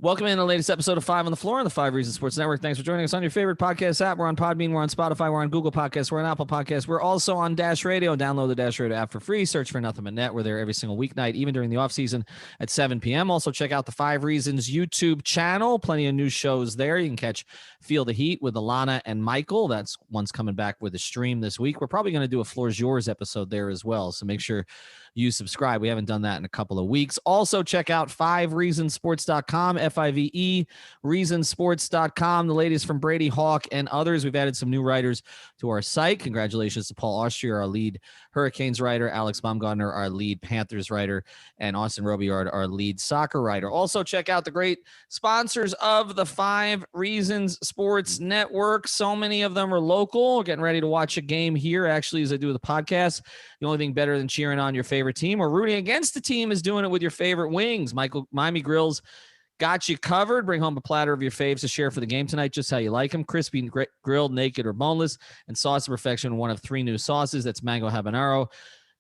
Welcome in the latest episode of 5 on the Floor on the 5 Reasons Sports Network. Thanks for joining us on your favorite podcast app. We're on Podbean, we're on Spotify, we're on Google Podcasts, we're on Apple Podcasts. We're also on Dash Radio. Download the Dash Radio app for free. Search for Nothing But Net. We're there every single weeknight, even during the offseason at 7 p.m. Also, check out the 5 Reasons YouTube channel. Plenty of new shows there. You can catch Feel the Heat with Alana and Michael. That's one's coming back with a stream this week. We're probably going to do a Floor's Yours episode there as well, so make sure you subscribe. We haven't done that in a couple of weeks. Also, check out 5reasonsports.com, F-I-V-E, reasonsports.com. The latest from Brady Hawk and others. We've added some new writers to our site. Congratulations to Paul Austria, our lead Hurricanes writer, Alex Baumgartner, our lead Panthers writer, and Austin Robillard, our lead soccer writer. Also, check out the great sponsors of the 5 Reasons Sports Network. So many of them are local. We're getting ready to watch a game here, actually, as I do the podcast. The only thing better than cheering on your favorite team or rooting against the team is doing it with your favorite wings. Miami Grill's got you covered. Bring home a platter of your faves to share for the game tonight, just how you like them. Crispy, grilled, naked, or boneless, and sauce of perfection, one of 3 new sauces. That's mango habanero,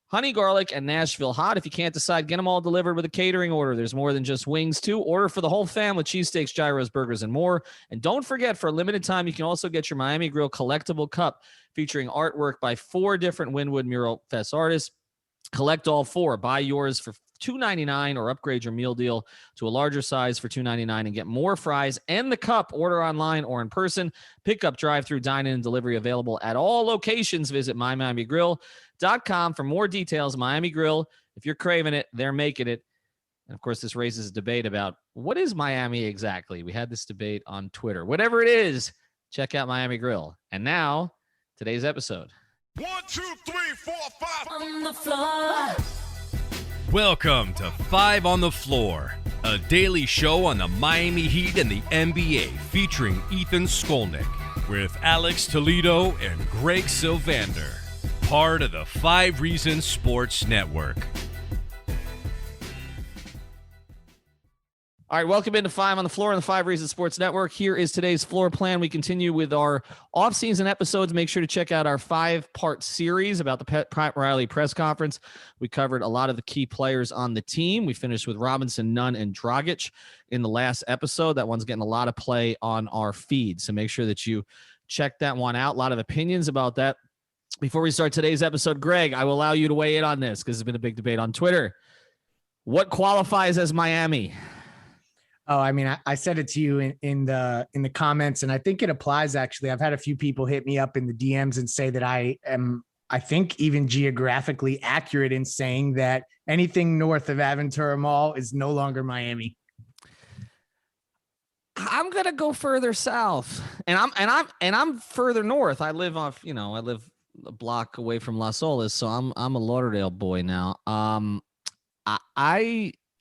honey garlic, and Nashville hot. If you can't decide, get them all delivered with a catering order. There's more than just wings, too. Order for the whole family, cheesesteaks, gyros, burgers, and more. And don't forget, for a limited time, you can also get your Miami Grill collectible cup featuring artwork by 4 different Wynwood Mural Fest artists. Collect all 4. Buy yours for $2.99 or upgrade your meal deal to a larger size for $2.99 and get more fries and the cup. Order online or in person. Pickup, drive-through, dine-in, and delivery available at all locations. Visit mymiamigrill.com for more details. Miami Grill, if you're craving it, they're making it. And, of course, this raises a debate about what is Miami exactly. We had this debate on Twitter. Whatever it is, check out Miami Grill. And now, today's episode. 1, 2, 3, 4, 5 on the floor. Welcome to 5 on the Floor, a daily show on the Miami Heat and the NBA featuring Ethan Skolnick with Alex Toledo and Greg Sylvander, part of the 5 Reasons Sports Network. All right, welcome into 5 on the Floor on the 5 Reasons Sports Network. Here is today's floor plan. We continue with our off-season episodes. Make sure to check out our 5-part series about the Pat Riley press conference. We covered a lot of the key players on the team. We finished with Robinson, Nunn, and Dragic in the last episode. That one's getting a lot of play on our feed, so make sure that you check that one out. A lot of opinions about that. Before we start today's episode, Greg, I will allow you to weigh in on this because there's been a big debate on Twitter. What qualifies as Miami? Oh, I mean, I said it to you in the comments, and I think it applies, actually. I've had a few people hit me up in the DMs and say that I think, even geographically accurate in saying that anything north of Aventura Mall is no longer Miami. I'm gonna go further south, and I'm further north. I live a block away from Las Olas, so I'm a Lauderdale boy now.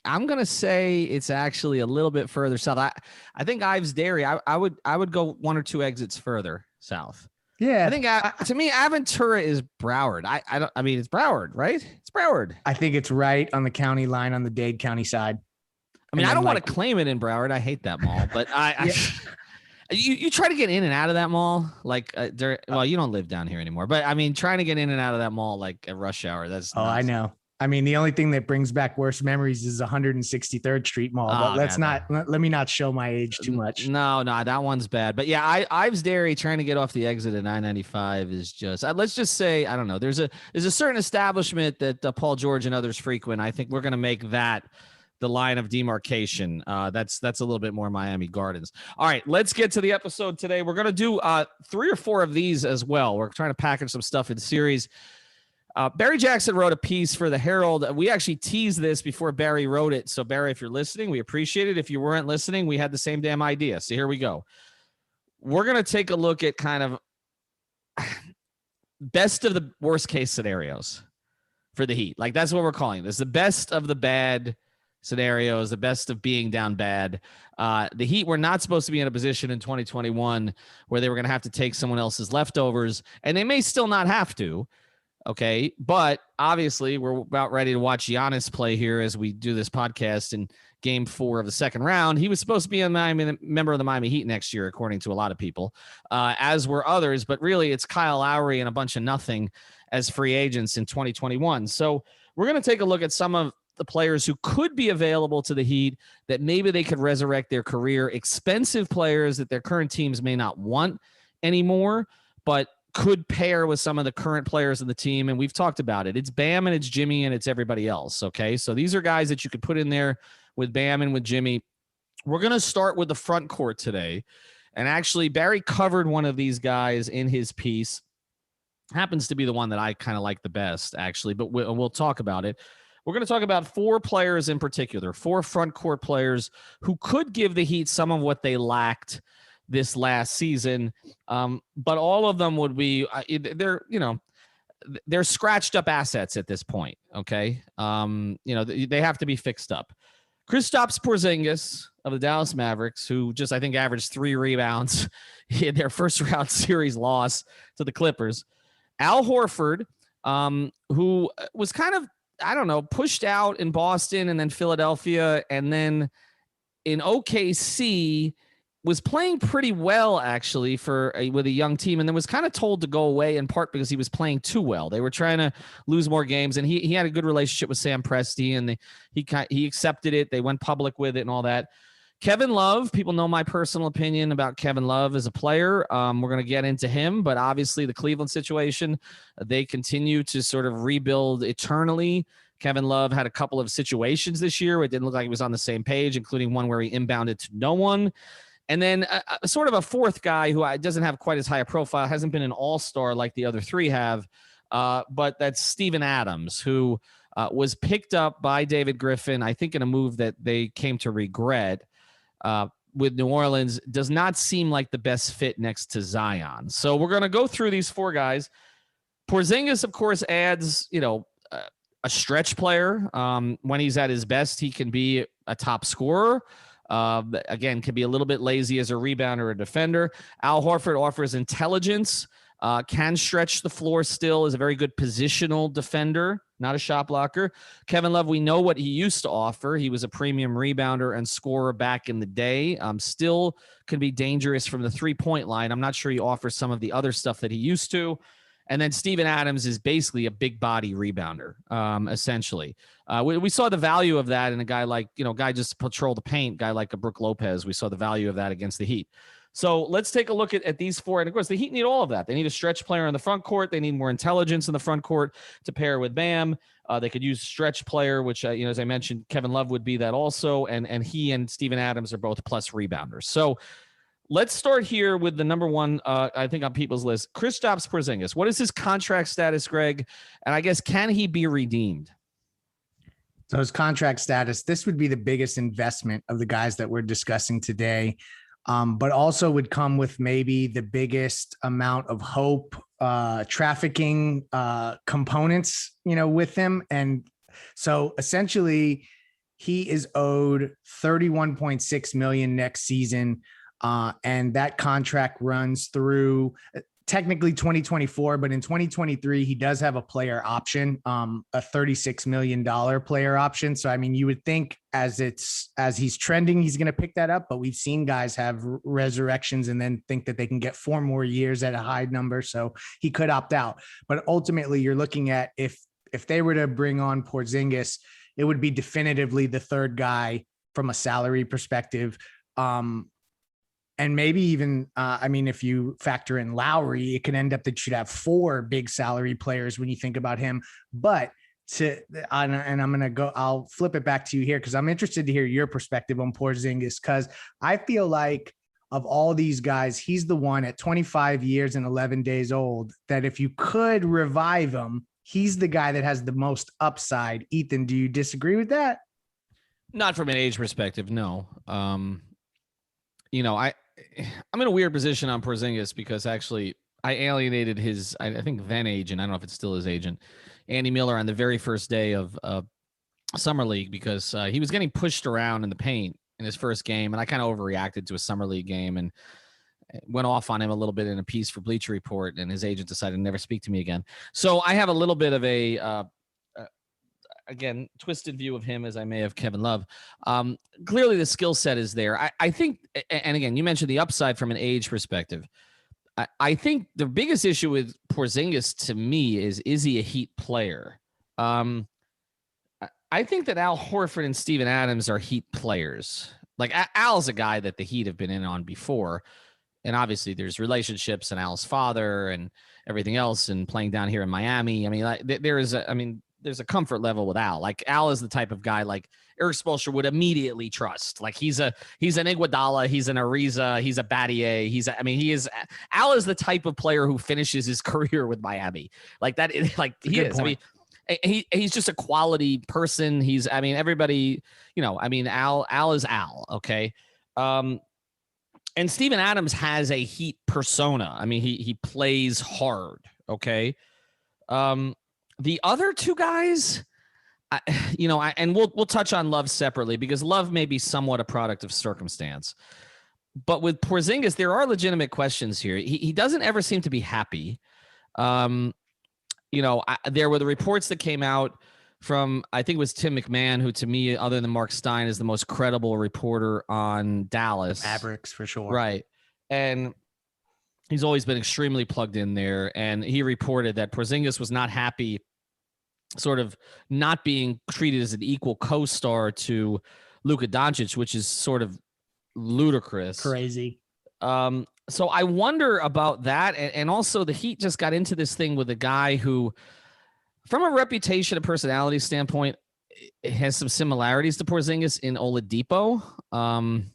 I'm going to say it's actually a little bit further south. I think Ives Dairy, I would go 1 or 2 exits further south. Yeah. I think to me, Aventura is Broward. I mean, it's Broward, right? It's Broward. I think it's right on the county line on the Dade County side. I mean, I don't want to claim it in Broward. I hate that mall, but you try to get in and out of that mall. Like, well, you don't live down here anymore, but I mean, trying to get in and out of that mall, like at rush hour, that's nuts. I know. I mean, the only thing that brings back worse memories is 163rd Street Mall, but let me not show my age too much. No, that one's bad. But yeah, Ives Dairy trying to get off the exit at 995 is just, let's just say, I don't know. There's a certain establishment that Paul George and others frequent. I think we're going to make that the line of demarcation. That's a little bit more Miami Gardens. All right, let's get to the episode today. We're going to do 3 or 4 of these as well. We're trying to package some stuff in the series. Barry Jackson wrote a piece for the Herald. We actually teased this before Barry wrote it. So, Barry, if you're listening, we appreciate it. If you weren't listening, we had the same damn idea. So here we go. We're going to take a look at kind of best of the worst case scenarios for the Heat. Like, that's what we're calling this. The best of the bad scenarios, the best of being down bad. The Heat were not supposed to be in a position in 2021 where they were going to have to take someone else's leftovers, and they may still not have to. Okay, but obviously we're about ready to watch Giannis play here as we do this podcast in Game 4 of the second round. He was supposed to be a member of the Miami Heat next year, according to a lot of people, as were others. But really, it's Kyle Lowry and a bunch of nothing as free agents in 2021. So we're going to take a look at some of the players who could be available to the Heat that maybe they could resurrect their career, expensive players that their current teams may not want anymore, but could pair with some of the current players in the team. And we've talked about it. It's Bam and it's Jimmy and it's everybody else. Okay. So these are guys that you could put in there with Bam and with Jimmy. We're going to start with the front court today. And actually Barry covered one of these guys in his piece. Happens to be the one that I kind of like the best, actually, but we'll talk about it. We're going to talk about 4 players in particular, 4 front court players who could give the Heat some of what they lacked this last season. But all of them would be, they're scratched up assets at this point. Okay. They have to be fixed up. Kristaps Porzingis of the Dallas Mavericks, who just, I think, averaged 3 rebounds in their first round series loss to the Clippers. Al Horford, who was kind of, pushed out in Boston and then Philadelphia, and then in OKC was playing pretty well, actually, with a young team, and then was kind of told to go away in part because he was playing too well. They were trying to lose more games, and he had a good relationship with Sam Presti, and he accepted it. They went public with it and all that. Kevin Love, people know my personal opinion about Kevin Love as a player. We're going to get into him, but obviously the Cleveland situation, they continue to sort of rebuild eternally. Kevin Love had a couple of situations this year where it didn't look like he was on the same page, including one where he inbounded to no one. And then sort of a fourth guy who doesn't have quite as high a profile, hasn't been an all-star like the other 3 have, but that's Steven Adams, who was picked up by David Griffin, I think in a move that they came to regret. With New Orleans, does not seem like the best fit next to Zion. So we're going to go through these 4 guys. Porzingis, of course, adds, a stretch player. When he's at his best, he can be a top scorer. Again, can be a little bit lazy as a rebounder or a defender. Al Horford offers intelligence, can stretch the floor still, is a very good positional defender, not a shot blocker. Kevin Love, we know what he used to offer. He was a premium rebounder and scorer back in the day. Still can be dangerous from the 3-point line. I'm not sure he offers some of the other stuff that he used to. And then Steven Adams is basically a big body rebounder, essentially. We saw the value of that in a guy like, guy just patrol the paint, guy like a Brook Lopez. We saw the value of that against the Heat. So let's take a look at these 4. And of course, the Heat need all of that. They need a stretch player in the front court. They need more intelligence in the front court to pair with Bam. They could use stretch player, which, as I mentioned, Kevin Love would be that also. And he and Steven Adams are both plus rebounders. So let's start here with the number 1, I think, on people's list, Kristaps Porzingis. What is his contract status, Greg? And I guess, can he be redeemed? So his contract status, this would be the biggest investment of the guys that we're discussing today. But also would come with maybe the biggest amount of hope, trafficking components, with him. And so essentially he is owed $31.6 million next season. And that contract runs through technically 2024, but in 2023, he does have a player option, a $36 million player option. So, I mean, you would think as he's trending, he's going to pick that up, but we've seen guys have resurrections and then think that they can get 4 more years at a high number. So he could opt out, but ultimately you're looking at, if they were to bring on Porzingis, it would be definitively the 3rd guy from a salary perspective. And maybe even, if you factor in Lowry, it can end up that you'd have 4 big salary players when you think about him. But I'll flip it back to you here because I'm interested to hear your perspective on Porzingis, because I feel like of all these guys, he's the one at 25 years and 11 days old that if you could revive him, he's the guy that has the most upside. Ethan, do you disagree with that? Not from an age perspective, no. I'm in a weird position on Porzingis because actually I alienated his, I think then agent, I don't know if it's still his agent, Andy Miller, on the very first day of Summer League because he was getting pushed around in the paint in his first game, and I kind of overreacted to a Summer League game and went off on him a little bit in a piece for Bleacher Report, and his agent decided to never speak to me again. So I have a little bit of a again, twisted view of him as I may have Kevin Love. Clearly the skill set is there. I think, and again, you mentioned the upside from an age perspective. I think the biggest issue with Porzingis to me is he a Heat player? I think that Al Horford and Steven Adams are Heat players. Like Al's a guy that the Heat have been in on before. And obviously there's relationships and Al's father and everything else and playing down here in Miami. I mean, like, there's a comfort level with Al. Like Al is the type of guy like Eric Spoelstra would immediately trust. Like he's an Iguodala, he's an Ariza, he's a Battier. Al is the type of player who finishes his career with Miami. Like that, like he is. Point. He's just a quality person. Everybody, Al is Al. Okay. And Steven Adams has a Heat persona. I mean, he plays hard. Okay. The other two guys, and we'll touch on Love separately because Love may be somewhat a product of circumstance. But with Porzingis, there are legitimate questions here. He doesn't ever seem to be happy. There were the reports that came out from, I think it was Tim McMahon, who to me, other than Mark Stein, is the most credible reporter on Dallas. Mavericks, for sure. Right. And he's always been extremely plugged in there. And he reported that Porzingis was not happy sort of not being treated as an equal co-star to Luka Doncic, which is sort of ludicrous. Crazy. So I wonder about that. And also the Heat just got into this thing with a guy who, from a reputation and personality standpoint, it has some similarities to Porzingis in Oladipo. And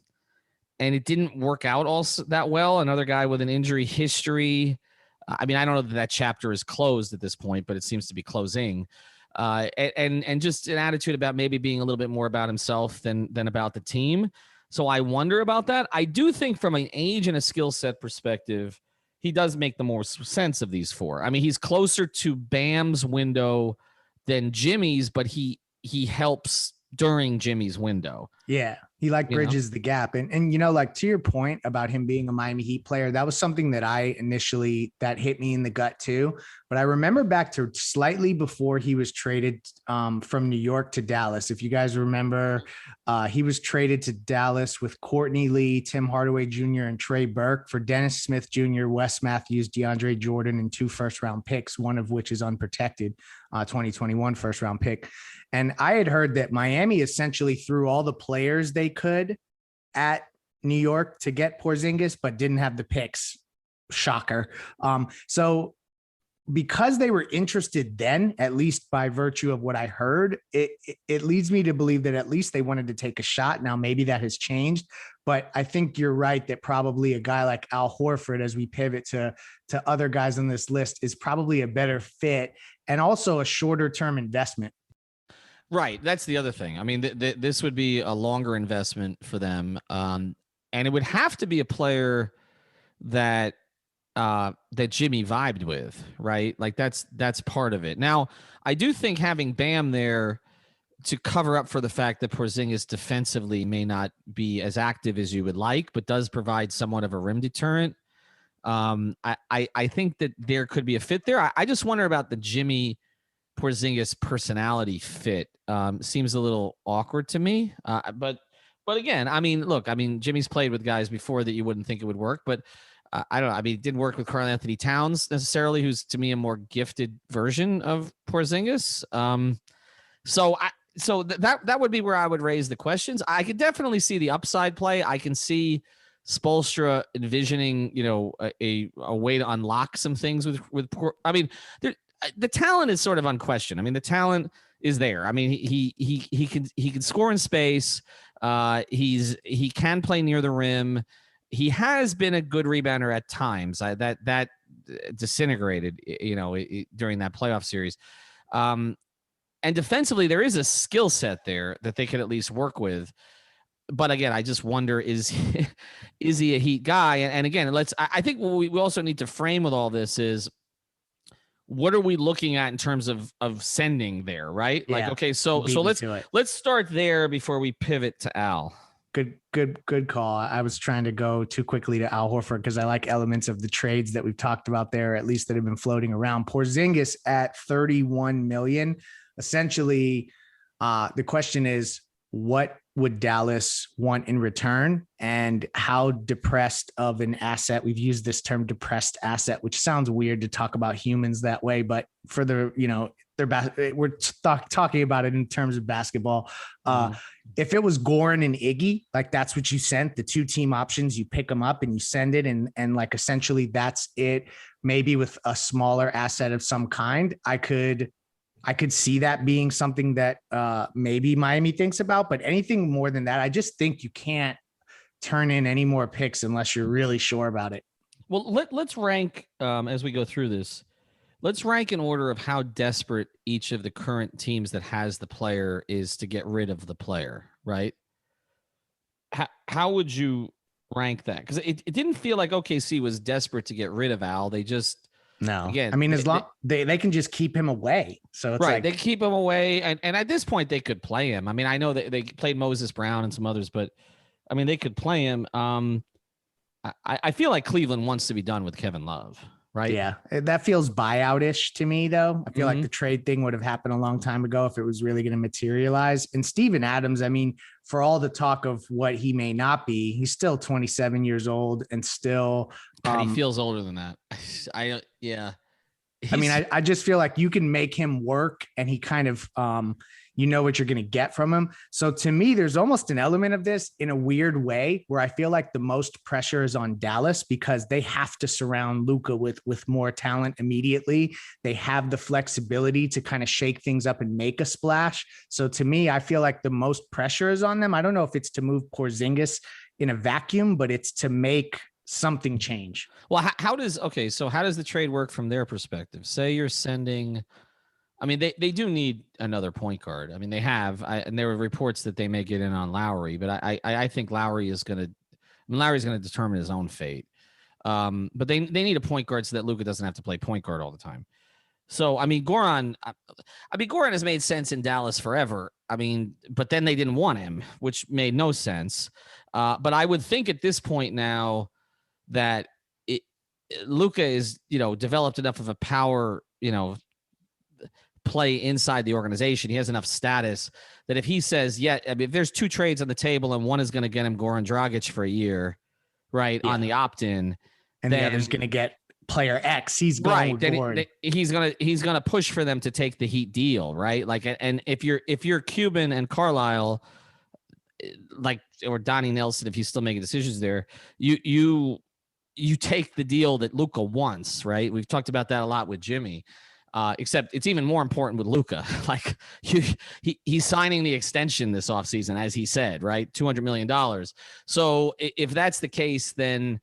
it didn't work out all that well. Another guy with an injury history. I mean, I don't know that chapter is closed at this point, but it seems to be closing. And just an attitude about maybe being a little bit more about himself than about the team. So I wonder about that. I do think from an age and a skill set perspective, he does make the more sense of these four. I mean, he's closer to Bam's window than Jimmy's, but he helps during Jimmy's window. Yeah. He bridges the gap. And, like to your point about him being a Miami Heat player, that was something that that hit me in the gut too. But I remember back to slightly before he was traded from New York to Dallas. If you guys remember, he was traded to Dallas with Courtney Lee, Tim Hardaway Jr., and Trey Burke for Dennis Smith Jr., Wes Matthews, DeAndre Jordan, and 2 first-round picks, one of which is unprotected, 2021 first-round pick. And I had heard that Miami essentially threw all the players they could at New York to get Porzingis, but didn't have the picks. Shocker. So because they were interested then, at least by virtue of what I heard, it leads me to believe that at least they wanted to take a shot. Now, maybe that has changed, but I think you're right that probably a guy like Al Horford, as we pivot to other guys on this list, is probably a better fit and also a shorter term investment. Right. That's the other thing. I mean, this would be a longer investment for them. And it would have to be a player that Jimmy vibed with, right? Like that's part of it. Now, I do think having Bam there to cover up for the fact that Porzingis defensively may not be as active as you would like, but does provide somewhat of a rim deterrent. I think that there could be a fit there. I just wonder about the Jimmy Porzingis personality fit. Seems a little awkward to me. But again, I mean, look, Jimmy's played with guys before that you wouldn't think it would work, but I don't know. I mean, it didn't work with Karl Anthony Towns necessarily, who's to me a more gifted version of Porzingis. So that would be where I would raise the questions. I could definitely see the upside play. I can see Spoelstra envisioning, a way to unlock some things with. I mean, the talent is sort of unquestioned. I mean, the talent is there. I mean, he can score in space. He can play near the rim. He has been a good rebounder at times. That disintegrated, during that playoff series. And defensively, there is a skill set there that they could at least work with. But again, I just wonder, is he a Heat guy? And again, I think what we also need to frame with all this is, what are we looking at in terms of sending there, right? Yeah. Like, okay, so let's start there before we pivot to Al. Good call. I was trying to go too quickly to Al Horford because I like elements of the trades that we've talked about there, at least that have been floating around. Porzingis at $31 million. Essentially, the question is, what would Dallas want in return, and how depressed of an asset? We've used this term depressed asset, which sounds weird to talk about humans that way, but for the, we're talking about it in terms of basketball. If it was Goran and Iggy, like that's what you sent, the 2 team options, you pick them up and you send it. And like, essentially that's it. Maybe with a smaller asset of some kind, I could see that being something that maybe Miami thinks about, but anything more than that, I just think you can't turn in any more picks unless you're really sure about it. Well, let's rank as we go through this. Let's rank in order of how desperate each of the current teams that has the player is to get rid of the player, right? How would you rank that? Because it didn't feel like OKC was desperate to get rid of Al. They just again. I mean, as long they can just keep him away. So it's right, like, they keep him away, and at this point they could play him. I mean, I know that they played Moses Brown and some others, but I mean they could play him. I feel like Cleveland wants to be done with Kevin Love. Right. Yeah. That feels buyout-ish to me, though. I feel like the trade thing would have happened a long time ago if it was really going to materialize. And Steven Adams, I mean, for all the talk of what he may not be, he's still 27 years old and still. God, he feels older than that. Yeah. I mean, I just feel like you can make him work and he kind of, you know what you're going to get from him. So to me, there's almost an element of this in a weird way where I feel like the most pressure is on Dallas because they have to surround Luka with more talent immediately. They have the flexibility to kind of shake things up and make a splash. So to me, I feel like the most pressure is on them. I don't know if it's to move Porzingis in a vacuum, but it's to make something change. Well, how does the trade work from their perspective? Say you're sending, I mean, they do need another point guard. I mean, they have, and there were reports that they may get in on Lowry, but I think Lowry's going to determine his own fate. But they need a point guard so that Luka doesn't have to play point guard all the time. So, I mean, Goran has made sense in Dallas forever. I mean, but then they didn't want him, which made no sense. But I would think at this point now that Luka is, developed enough of a power, play inside the organization. He has enough status that if he says, if there's 2 trades on the table and one is going to get him Goran Dragic for a year, right, on the opt-in, and then the other's going to get player X, he's going right. He's gonna push for them to take the Heat deal, right? Like, and if you're Cuban and Carlisle, like, or Donnie Nelson, if he's still making decisions there, you take the deal that Luka wants, right? We've talked about that a lot with Jimmy. Except it's even more important with Luka. Like he's signing the extension this offseason, as he said, right? $200 million. So if that's the case, then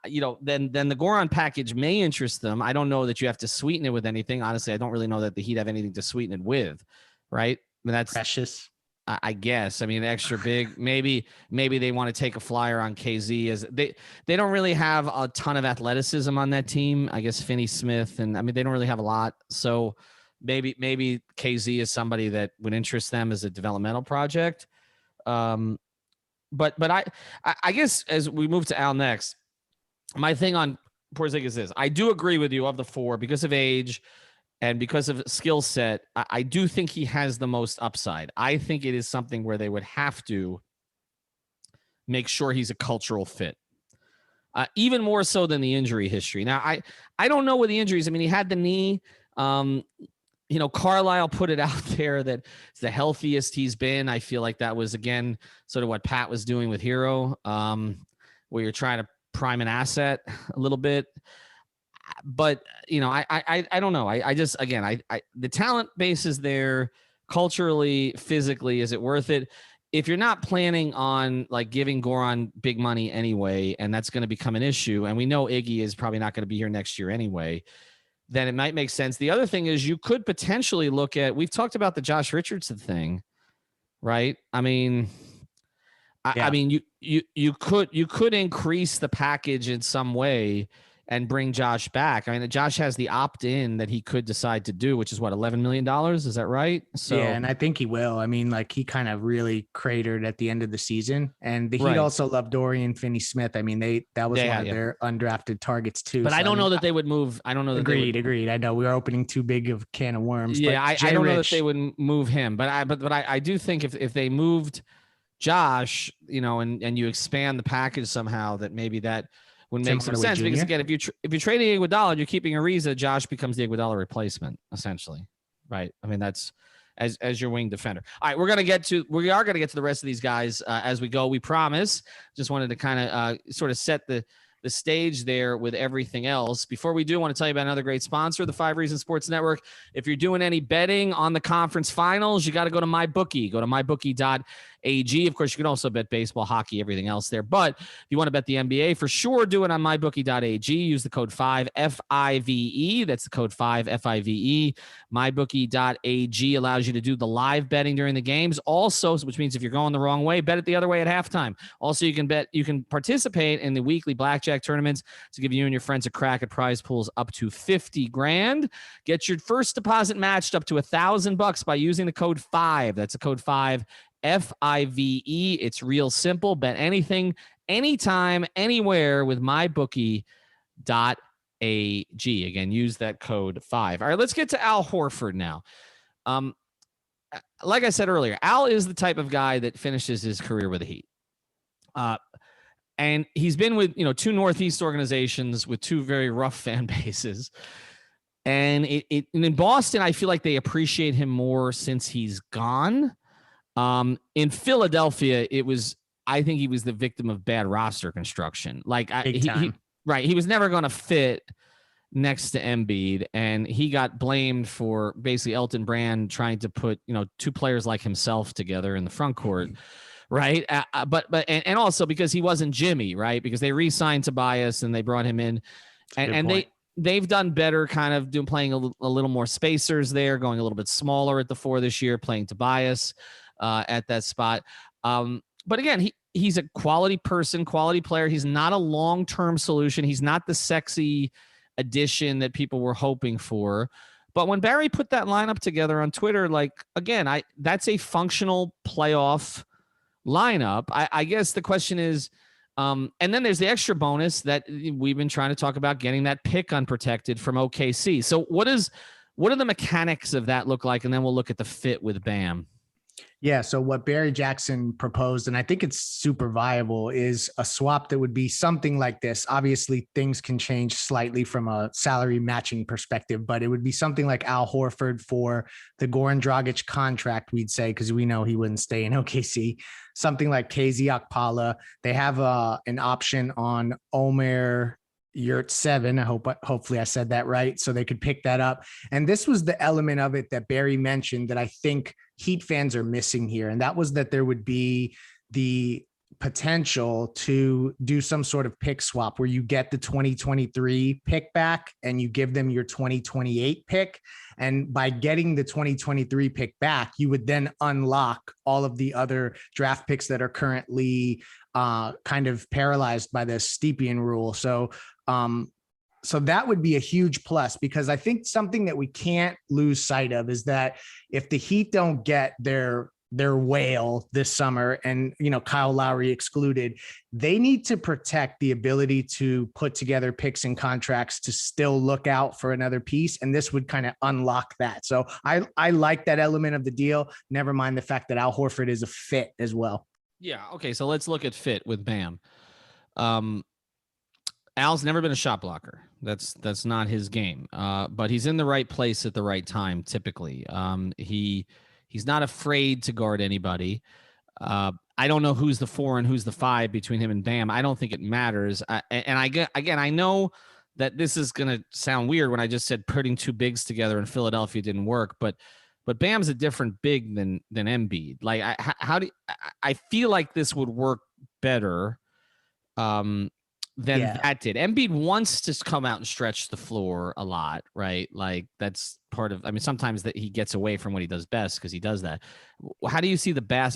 then the Goran package may interest them. I don't know that you have to sweeten it with anything. Honestly, I don't really know that the Heat have anything to sweeten it with, right? I mean, that's precious. I guess. I mean, extra big. Maybe they want to take a flyer on KZ, as they don't really have a ton of athleticism on that team. I guess Finney Smith, and I mean they don't really have a lot. So maybe KZ is somebody that would interest them as a developmental project. But I guess as we move to Al next, my thing on Porzingis is I do agree with you of the 4 because of age. And because of skill set, I do think he has the most upside. I think it is something where they would have to make sure he's a cultural fit, even more so than the injury history. Now, I don't know what the injuries. I mean, he had the knee. Carlisle put it out there that it's the healthiest he's been. I feel like that was, again, sort of what Pat was doing with Hero, where you're trying to prime an asset a little bit. But, I don't know. I just, again, the talent base is there culturally, physically. Is it worth it? If you're not planning on like giving Goran big money anyway, and that's going to become an issue, and we know Iggy is probably not going to be here next year anyway, then it might make sense. The other thing is you could potentially look at, we've talked about the Josh Richardson thing, right? I mean, I mean, you could increase the package in some way and bring Josh back. I mean, Josh has the opt-in that he could decide to do, which is what, $11 million? Is that right? So yeah, and I think he will. I mean, like he kind of really cratered at the end of the season, and the Heat also love Dorian Finney-Smith. I mean, that was one of their undrafted targets too. But so, I don't know that they would move. I don't know. That Agreed. I know we are opening too big of a can of worms. Yeah, I don't know that they would move him, but I do think if they moved Josh, and you expand the package somehow, that maybe that would make some sense. Because again, if you're trading Iguodala, you're keeping Ariza, Josh becomes the Iguodala replacement, essentially. right? I mean, that's as your wing defender. All right, we are gonna get to the rest of these guys as we go. We promise. Just wanted to kind of sort of set the stage there with everything else. Before we do, I want to tell you about another great sponsor, the 5 Reasons Sports Network. If you're doing any betting on the conference finals, you got to go to MyBookie. Go to mybookie.ag. Of course, you can also bet baseball, hockey, everything else there. But if you want to bet the NBA, for sure, do it on mybookie.ag. Use the code 5 FIVE. That's the code 5 FIVE. MyBookie.ag allows you to do the live betting during the games. Also, which means if you're going the wrong way, bet it the other way at halftime. Also, you can participate in the weekly blackjack tournaments to give you and your friends a crack at prize pools up to 50 grand. Get your first deposit matched up to $1,000 by using the code 5. That's the code 5 FIVE. It's real simple. Bet anything, anytime, anywhere with mybookie.ag. Again, use that code 5. All right, let's get to Al Horford now. Like I said earlier, Al is the type of guy that finishes his career with the Heat. And he's been with, 2 Northeast organizations with 2 very rough fan bases. And in Boston, I feel like they appreciate him more since he's gone. In Philadelphia, I think he was the victim of bad roster construction. Like he was never going to fit next to Embiid, and he got blamed for basically Elton Brand trying to put, 2 players like himself together in the front court. Right. But also because he wasn't Jimmy, right? Because they re-signed Tobias and they brought him in and they've done better kind of playing a little more spacers there, going a little bit smaller at the 4 this year, playing Tobias at that spot. But again, he's a quality person, quality player. He's not a long-term solution. He's not the sexy addition that people were hoping for. But when Barry put that lineup together on Twitter, like, again, that's a functional playoff lineup. I guess the question is, and then there's the extra bonus that we've been trying to talk about, getting that pick unprotected from OKC. So what do the mechanics of that look like? And then we'll look at the fit with Bam. Yeah. So what Barry Jackson proposed, and I think it's super viable, is a swap that would be something like this. Obviously, things can change slightly from a salary matching perspective, but it would be something like Al Horford for the Goran Dragic contract, we'd say, because we know he wouldn't stay in OKC. Something like KZ Okpala. They have an option on Omer Yurt-7. Hopefully I said that right. So they could pick that up. And this was the element of it that Barry mentioned that I think Heat fans are missing here. And that was that there would be the potential to do some sort of pick swap where you get the 2023 pick back and you give them your 2028 pick. And by getting the 2023 pick back, you would then unlock all of the other draft picks that are currently kind of paralyzed by the Stepien rule. So that would be a huge plus, because I think something that we can't lose sight of is that if the Heat don't get their whale this summer, and, Kyle Lowry excluded, they need to protect the ability to put together picks and contracts to still look out for another piece. And this would kind of unlock that. So I like that element of the deal. Never mind the fact that Al Horford is a fit as well. Yeah. Okay. So let's look at fit with Bam. Al's never been a shot blocker. That's not his game. But he's in the right place at the right time. Typically, he's not afraid to guard anybody. I don't know who's the 4 and who's the 5 between him and Bam. I don't think it matters. I know that this is going to sound weird when I just said putting 2 bigs together in Philadelphia didn't work, but Bam's a different big than Embiid. Like, I feel like this would work better than that did. Embiid wants to come out and stretch the floor a lot, right? Like, that's part of, sometimes that he gets away from what he does best because he does that. How do you see the best?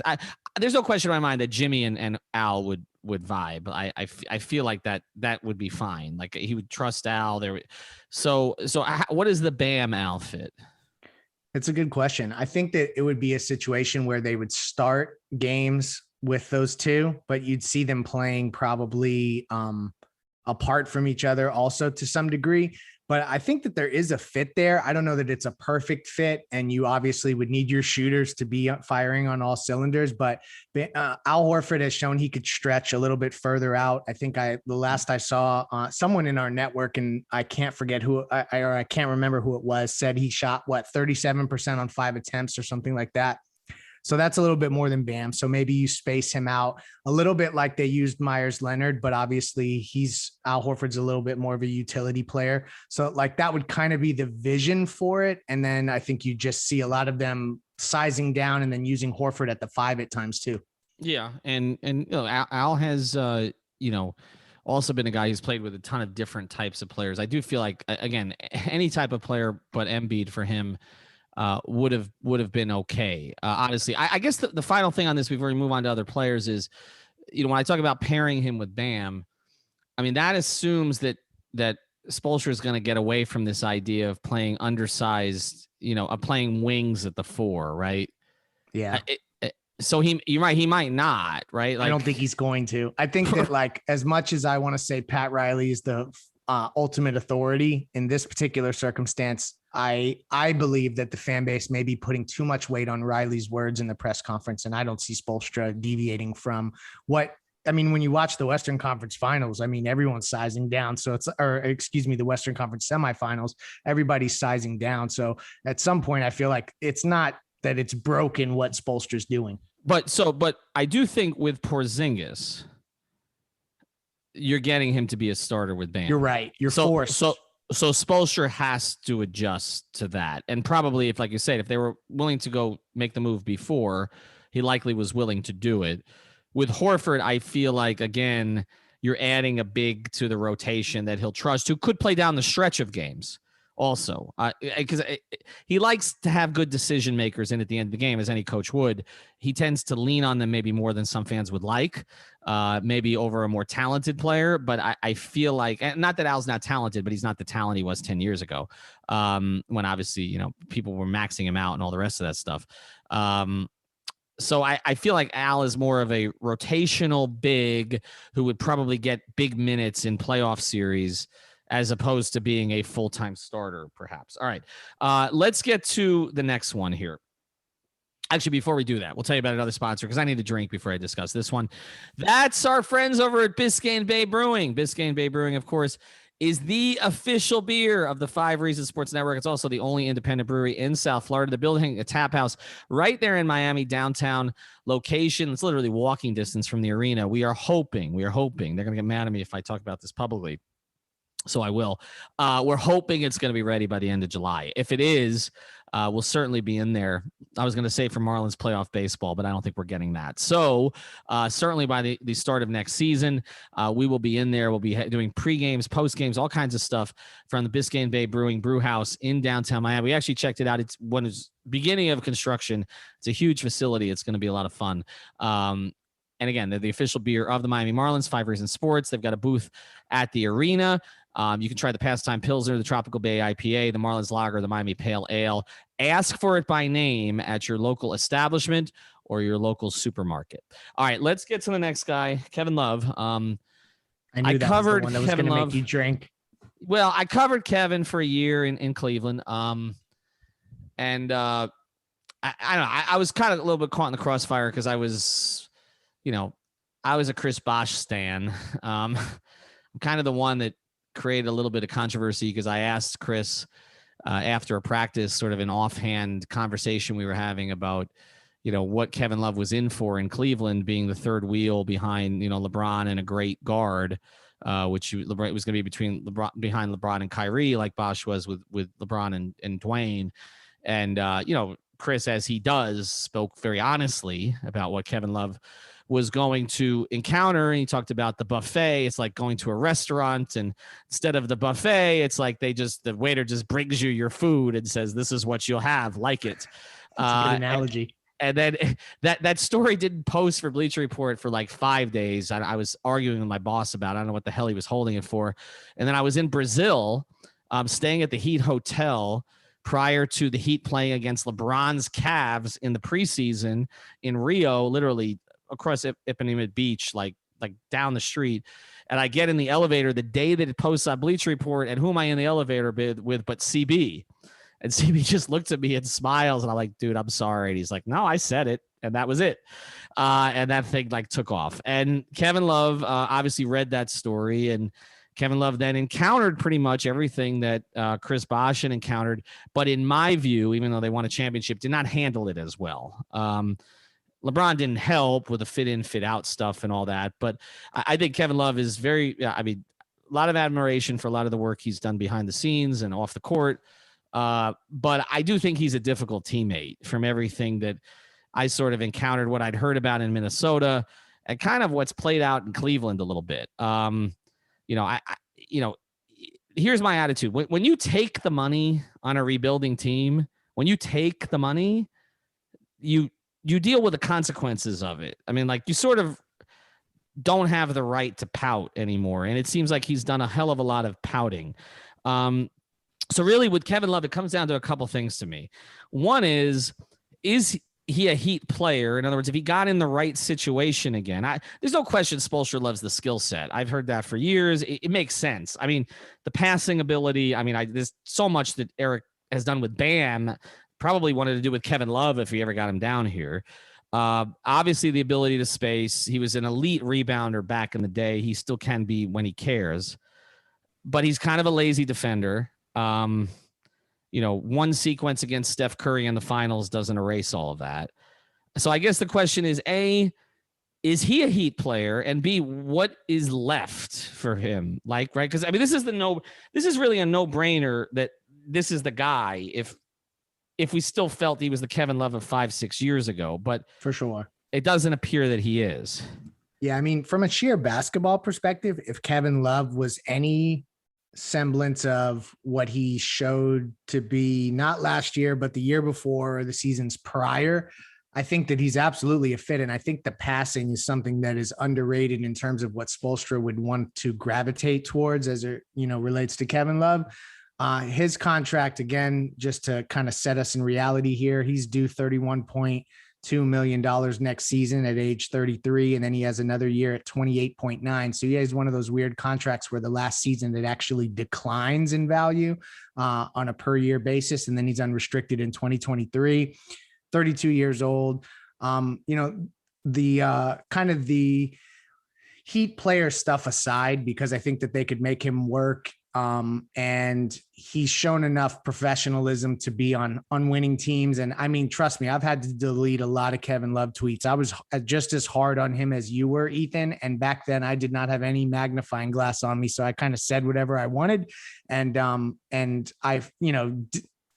There's no question in my mind that Jimmy and Al would vibe. I feel like that would be fine. Like, he would trust Al there. So what is the Bam outfit? It's a good question. I think that it would be a situation where they would start games with those 2, but you'd see them playing probably apart from each other also to some degree. But I think that there is a fit there. I don't know that it's a perfect fit, and you obviously would need your shooters to be firing on all cylinders. But Al Horford has shown he could stretch a little bit further out. I think the last I saw someone in our network, and I can't forget who, I can't remember who it was, said he shot 37% on 5 attempts or something like that. So that's a little bit more than Bam. So maybe you space him out a little bit like they used Myers Leonard, but obviously Al Horford's a little bit more of a utility player. So like that would kind of be the vision for it. And then I think you just see a lot of them sizing down and then using Horford at the 5 at times too. Yeah. And Al has, also been a guy who's played with a ton of different types of players. I do feel like, again, any type of player, but Embiid for him, would have been okay. Honestly, I guess the final thing on this before we move on to other players is, when I talk about pairing him with Bam, I mean, that assumes that Spoelstra is going to get away from this idea of playing undersized, of playing wings at the 4, right? Yeah. So you're right. He might not, right? I don't think he's going to. I think that like, as much as I want to say Pat Riley is the ultimate authority in this particular circumstance, I believe that the fan base may be putting too much weight on Riley's words in the press conference, and I don't see Spoelstra deviating from what. I mean, when you watch the Western Conference Finals, I mean, everyone's sizing down. So the Western Conference semifinals, everybody's sizing down. So at some point, I feel like it's not that it's broken what Spoelstra's doing. But I do think with Porzingis, you're getting him to be a starter with Bam. You're right. You're forced. So Spoelstra has to adjust to that. And probably if, like you said, if they were willing to go make the move before, he likely was willing to do it. With Horford, I feel like, again, you're adding a big to the rotation that he'll trust, who could play down the stretch of games also. Because he likes to have good decision makers in at the end of the game, as any coach would. He tends to lean on them maybe more than some fans would like, maybe over a more talented player. But I feel like, not that Al's not talented, but he's not the talent he was 10 years ago, when obviously, people were maxing him out and all the rest of that stuff. So I feel like Al is more of a rotational big who would probably get big minutes in playoff series, as opposed to being a full-time starter, perhaps. All right, let's get to the next one here. Actually, before we do that, we'll tell you about another sponsor because I need a drink before I discuss this one. That's our friends over at Biscayne Bay Brewing. Biscayne Bay Brewing, of course, is the official beer of the 5 Reasons Sports Network. It's also the only independent brewery in South Florida. They're building a tap house right there in Miami, downtown location. It's literally walking distance from the arena. We are hoping, they're going to get mad at me if I talk about this publicly, so I will. We're hoping it's going to be ready by the end of July. If it is, we'll certainly be in there. I was going to say for Marlins playoff baseball, but I don't think we're getting that. So certainly by the start of next season, we will be in there. We'll be doing pre-games, post-games, all kinds of stuff from the Biscayne Bay Brewing Brew House in downtown Miami. We actually checked it out. It's when it's beginning of construction. It's a huge facility. It's going to be a lot of fun. And again, they're the official beer of the Miami Marlins, 5 Reasons Sports. They've got a booth at the arena. You can try the Pastime Pilsner, the Tropical Bay IPA, the Marlins Lager, the Miami Pale Ale. Ask for it by name at your local establishment or your local supermarket. All right, let's get to the next guy, Kevin Love. I covered was Kevin Love. Make you drink. Well, I covered Kevin for a year in Cleveland. I don't know. I was kind of a little bit caught in the crossfire because I was a Chris Bosh stan. I'm kind of the one that created a little bit of controversy because I asked Chris after a practice, sort of an offhand conversation we were having about, what Kevin Love was in for in Cleveland, being the third wheel behind, LeBron and a great guard, which it was going to be behind LeBron and Kyrie, like Bosh was with LeBron and Dwayne. And, Chris, as he does, spoke very honestly about what Kevin Love was going to encounter. And he talked about the buffet. It's like going to a restaurant, and instead of the buffet, it's like the waiter just brings you your food and says, this is what you'll have, like it. That's a good analogy. And then that story didn't post for Bleacher Report for like 5 days. I was arguing with my boss about it. I don't know what the hell he was holding it for. And then I was in Brazil, staying at the Heat Hotel prior to the Heat playing against LeBron's Cavs in the preseason in Rio, literally across Ipanema Beach, like like down the street. And I get in the elevator the day that it posts on Bleacher Report, and who am I in the elevator with but CB? And CB just looks at me and smiles, and I'm like, dude, I'm sorry. And he's like, no, I said it, and that was it. And that thing like took off. And Kevin Love obviously read that story, and Kevin Love then encountered pretty much everything that Chris Bosh encountered. But in my view, even though they won a championship, did not handle it as well. LeBron didn't help with the fit in, fit out stuff and all that. But I think Kevin Love is a lot of admiration for a lot of the work he's done behind the scenes and off the court. But I do think he's a difficult teammate from everything that I sort of encountered, what I'd heard about in Minnesota, and kind of what's played out in Cleveland a little bit. Here's my attitude. When you take the money on a rebuilding team, when you take the money, you deal with the consequences of it. I mean, like, you sort of don't have the right to pout anymore. And it seems like he's done a hell of a lot of pouting. So really with Kevin Love, it comes down to a couple things to me. One is he a Heat player? In other words, if he got in the right situation again, there's no question Spoelstra loves the skill set. I've heard that for years. It makes sense. I mean, the passing ability, there's so much that Eric has done with Bam, probably wanted to do with Kevin Love if he ever got him down here. Obviously the ability to space. He was an elite rebounder back in the day. He still can be when he cares, but he's kind of a lazy defender. One sequence against Steph Curry in the finals doesn't erase all of that. So I guess the question is, A, is he a Heat player? And B, what is left for him? Like, right? Because this is really a no-brainer that this is the guy if we still felt he was the Kevin Love of 5-6 years ago, but for sure, it doesn't appear that he is. Yeah. I mean, from a sheer basketball perspective, if Kevin Love was any semblance of what he showed to be, not last year, but the year before or the seasons prior, I think that he's absolutely a fit. And I think the passing is something that is underrated in terms of what Spoelstra would want to gravitate towards as it, relates to Kevin Love. His contract, again, just to kind of set us in reality here, he's due $31.2 million next season at age 33. And then he has another year at 28.9. So he has one of those weird contracts where the last season it actually declines in value on a per year basis. And then he's unrestricted in 2023, 32 years old. The kind of the Heat player stuff aside, because I think that they could make him work. And he's shown enough professionalism to be on unwinning teams. And I mean, trust me, I've had to delete a lot of Kevin Love tweets. I was just as hard on him as you were, Ethan. And back then I did not have any magnifying glass on me. So I kind of said whatever I wanted. And I've,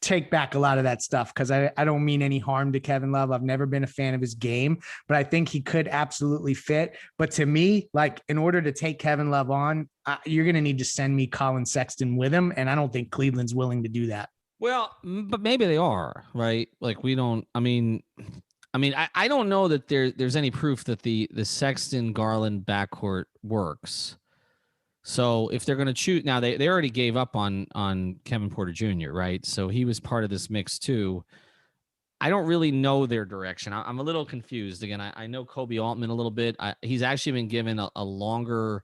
take back a lot of that stuff because I don't mean any harm to Kevin Love. I've never been a fan of his game, but I think he could absolutely fit. But to me, like, in order to take Kevin Love on, you're going to need to send me Colin Sexton with him. And I don't think Cleveland's willing to do that. Well, but maybe they are, right? Like, we don't, I don't know that there's any proof that the Sexton Garland backcourt works. So if they're going to choose now, they already gave up on Kevin Porter Jr., right? So he was part of this mix too. I don't really know their direction. I'm a little confused. Again, I know Kobe Altman a little bit. He's actually been given a longer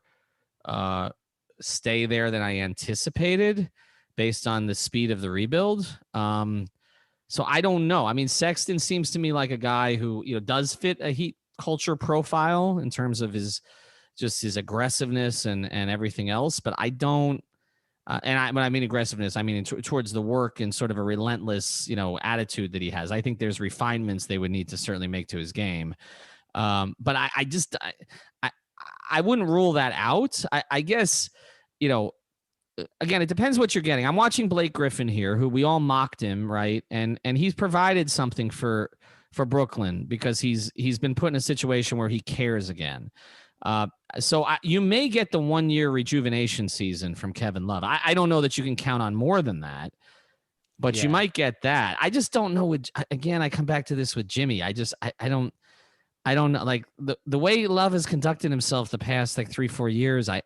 stay there than I anticipated based on the speed of the rebuild. So I don't know. I mean, Sexton seems to me like a guy who, does fit a Heat culture profile in terms of his aggressiveness and everything else. But I don't, when I mean aggressiveness, I mean towards the work and sort of a relentless, attitude that he has. I think there's refinements they would need to certainly make to his game. But I wouldn't rule that out. I guess, again, it depends what you're getting. I'm watching Blake Griffin here, who we all mocked him, right? And he's provided something for Brooklyn because he's been put in a situation where he cares again. So you may get the 1 year rejuvenation season from Kevin Love. I don't know that you can count on more than that, but you might get that. I just don't know. Again, I come back to this with Jimmy. I don't know. Like the way Love has conducted himself the past like 3-4 years. I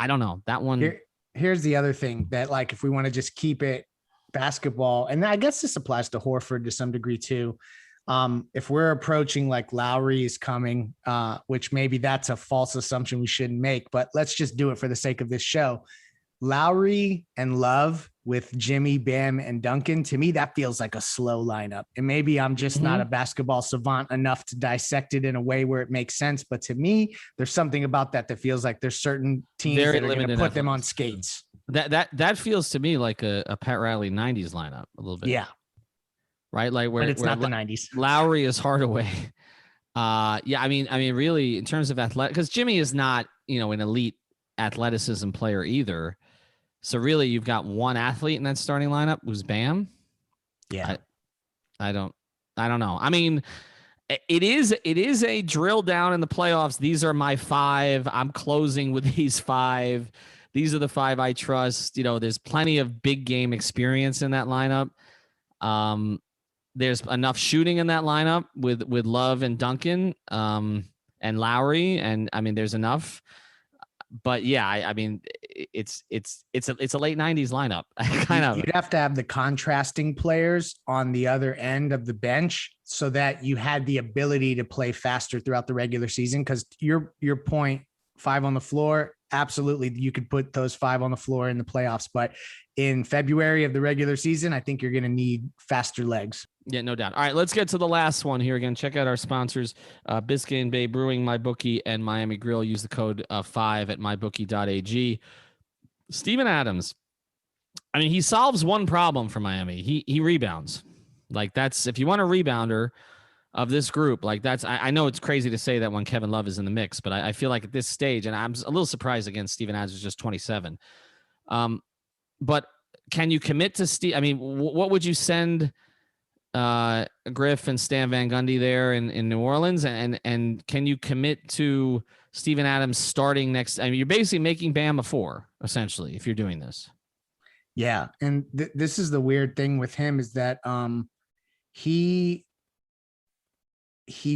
don't know that one. Here's the other thing that, like, if we want to just keep it basketball, and I guess this applies to Horford to some degree too. If we're approaching like Lowry is coming, which maybe that's a false assumption we shouldn't make, but let's just do it for the sake of this show. Lowry and Love with Jimmy, Bam, and Duncan, to me, that feels like a slow lineup. And maybe I'm just not a basketball savant enough to dissect it in a way where it makes sense. But to me, there's something about that feels like there's certain teams that are going to put them on skates. That feels to me like a Pat Riley 90s lineup a little bit. Yeah. Right. Like but it's not the 90s. Lowry is Hardaway. Yeah. I mean, really, in terms of athletic, because Jimmy is not, an elite athleticism player either. So really, you've got one athlete in that starting lineup who's Bam. Yeah. I don't know. I mean, it is a drill down in the playoffs. These are my 5. I'm closing with these 5. These are the 5 I trust. There's plenty of big game experience in that lineup. There's enough shooting in that lineup with Love and Duncan and Lowry. And I mean, there's enough. But yeah, I mean, it's a late 90s lineup. Kind of. You'd have to have the contrasting players on the other end of the bench so that you had the ability to play faster throughout the regular season. Because your point, 5 on the floor, absolutely, you could put those 5 on the floor in the playoffs. But in February of the regular season, I think you're going to need faster legs. Yeah, no doubt. All right, let's get to the last one here. Again, check out our sponsors, Biscayne Bay Brewing, MyBookie, and Miami Grill. Use the code 5 at mybookie.ag. Steven Adams. I mean, he solves one problem for Miami. He rebounds. Like, that's, if you want a rebounder of this group, like that's, I know it's crazy to say that when Kevin Love is in the mix, but I feel like at this stage, and I'm a little surprised again, Steven Adams is just 27. But can you commit to Steve? I mean, what would you send Griff and Stan Van Gundy there in New Orleans? And can you commit to Steven Adams starting next? I mean, you're basically making Bam a 4, essentially, if you're doing this. Yeah. And this is the weird thing with him is that he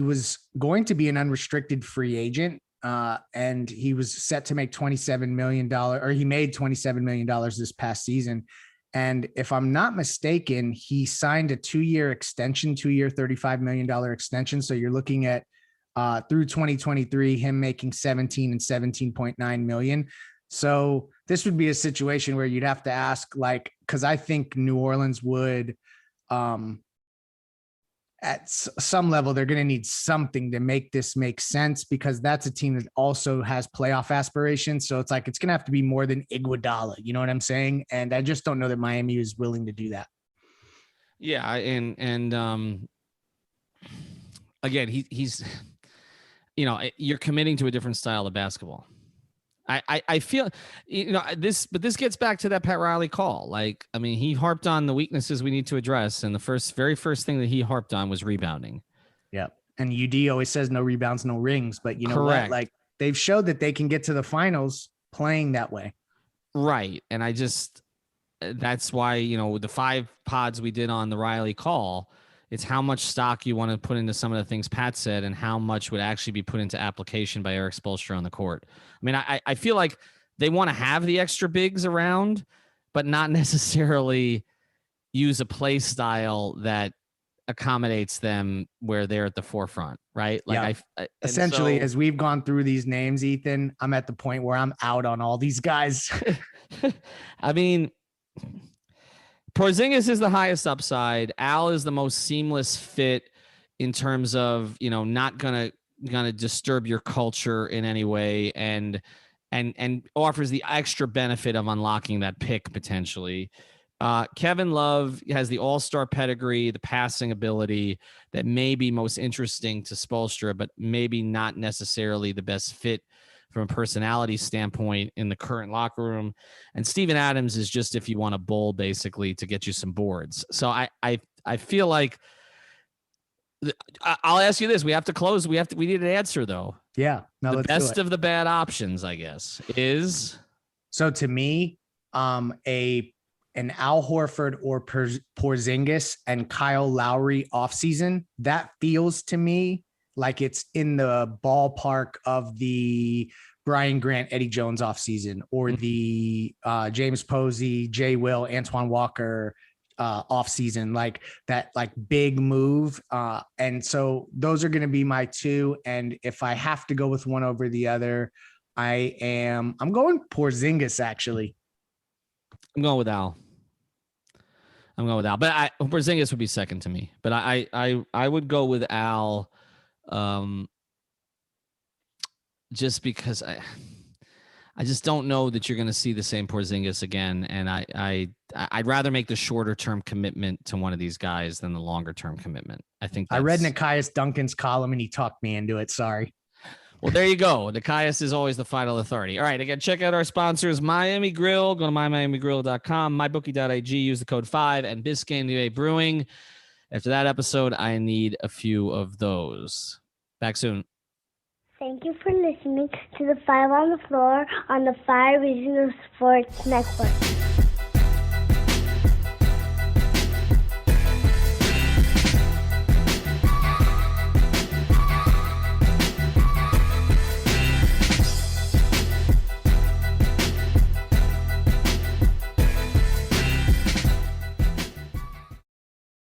was going to be an unrestricted free agent. And he was set to make $27 million, or he made $27 million this past season. And if I'm not mistaken, he signed a 2-year extension, 2-year, $35 million extension. So you're looking at through 2023, him making 17 and 17.9 million. So this would be a situation where you'd have to ask, like, because I think New Orleans would, at some level, they're going to need something to make this make sense, because that's a team that also has playoff aspirations. So it's like, it's going to have to be more than Iguodala. You know what I'm saying? And I just don't know that Miami is willing to do that. Yeah. And again, he's, you're committing to a different style of basketball. I feel, but this gets back to that Pat Riley call. Like, I mean, he harped on the weaknesses we need to address. And the very first thing that he harped on was rebounding. Yeah. And UD always says no rebounds, no rings, but you know Correct. what? Like, they've showed that they can get to the finals playing that way. Right. And that's why, the 5 pods we did on the Riley call, it's how much stock you want to put into some of the things Pat said and how much would actually be put into application by Eric Spoelstra on the court. I mean, I feel like they want to have the extra bigs around, but not necessarily use a play style that accommodates them where they're at the forefront, right? Like, yeah. Essentially, as we've gone through these names, Ethan, I'm at the point where I'm out on all these guys. I mean, Porzingis is the highest upside. Al is the most seamless fit in terms of, not gonna disturb your culture in any way, and offers the extra benefit of unlocking that pick potentially. Kevin Love has the all-star pedigree, the passing ability that may be most interesting to Spoelstra, but maybe not necessarily the best fit from a personality standpoint in the current locker room. And Steven Adams is just, if you want a bowl, basically, to get you some boards. So I feel like I'll ask you this. We have to close. We need an answer though. Yeah. No, the best of the bad options, I guess, is. So to me, an Al Horford or Porzingis and Kyle Lowry offseason, that feels to me like it's in the ballpark of the Brian Grant, Eddie Jones offseason, or the James Posey, Jay Will, Antoine Walker, off season, like that, like big move. And so those are going to be my two. And if I have to go with one over the other, I'm going Porzingis actually. I'm going with Al. But Porzingis would be second to me. But I would go with Al, just because I just don't know that you're going to see the same Porzingis again, and I'd rather make the shorter term commitment to one of these guys than the longer term commitment. I think I read Nekias Duncan's column and he talked me into it. Sorry. Well, there you go. Nekias is always the final authority. All right, again, check out our sponsors, Miami Grill. Go to mymiamigrill.com, mybookie.ag, use the code 5, and Biscayne UA Brewing. After that episode, I need a few of those. Back soon. Thank you for listening to the 5 on the Floor on the 5 Regional Sports Network.